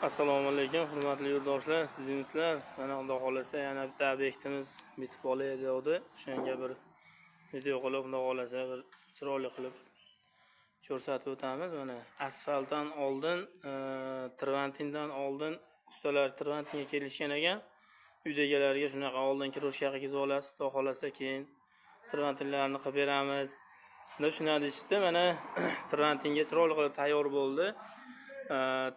Assalomu alaykum, hurmatli yurtdoshlar, sizlar. Mana Xudo xolasa yana bitta obyektimiz bitib olayotdi. O'shanga bir video qilib, Xudo xolasa bir chiroyli qilib ko'rsatib o'tamiz. Mana asfaltdan oldin, Traventindan oldin ustalar Traventinga kelishgan ekan. Uydagilarga shunaqa oldin kiroshka qilib olasiz, Xudo xolasa keyin Traventinlarni qilib beramiz. Deb shunday deyishdi. Mana Traventinga chiroyli qilib tayyor bo'ldi.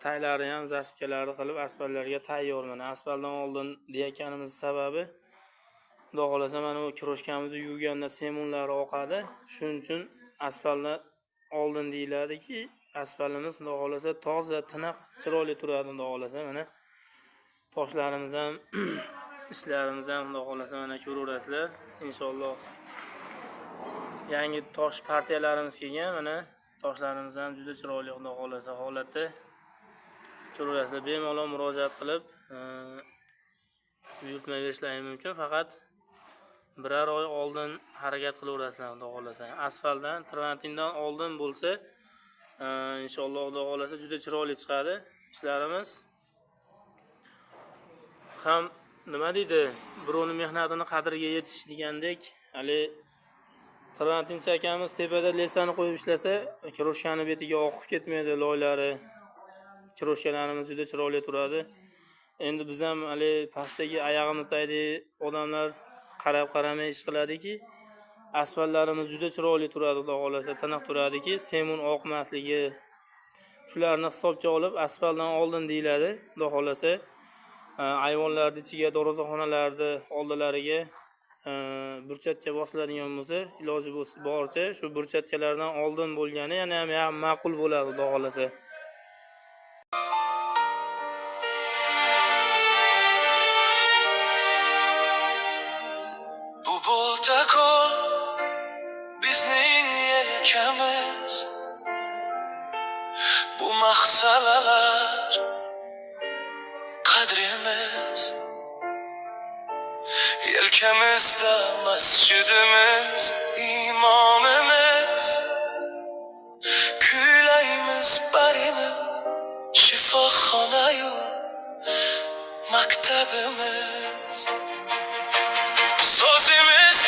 Taylari ham zaspkalari qilib asfaltlarga tayyor. Mana asfaltdan oldin deyotganimiz sababi xudo xolasa mana bu kiroshkamizni yuvganda semunlari oqadi. Shuning uchun asfaltdan oldin deyiladiki, asfaltimiz xudo xolasa toza, tiniq, chiroyli turadi. Xudo xolasa mana toshlarimiz ham ishlarimiz ham xudo xolasa mana ko'raverasizlar. Inshaalloh yangi tosh partiyalarimiz kelgan. Mana toshlarimiz ham juda chiroyli xudo xolasa holatda. Ko'rasizlar, bemalol murojaat qilib buyurtma berishlari mumkin. Faqat birar oy oldin harakat qilaverasizlar xudo xolasa. Asfaltdan, Traventindan oldin bo'lsa, inshaalloh xudo xolasa juda chiroyli chiqadi ishlarimiz. Ham nima deydi, birovning mehnatini qadriga yetish degandek, hali Traventin chakamiz tepada lesani qo'yib ishlasa, kiroshkani betiga oqib ketmaydi loylari. Kiroshkalarimiz juda chiroyli turadi. Endi biz ham hali pastdagi oyog'imizdagi odamlar qarab-qaramay ish qiladiki, asfaltlarimiz juda chiroyli turadi, xudo xolasa tiniq turadiki, semun oqmasligi shularni hisobga olib asfaltdan oldin deyiladi. Xudo xolasa ayvonlarning ichiga, dorozaxonalarda oldilariga burchatga bosiladigan bo'lsa, iloji bo'lsa boricha shu burchatkalardan oldin bo'lgani yana ham ma'qul bo'ladi, xudo xolasa. Bu bulta ko'l bizning yelkamiz, bu mahsalalar qadrimiz. Yelkamizda masjidimiz, imomimiz, kuylaymiz barini shifoxonayu maktabimiz. Sözümüz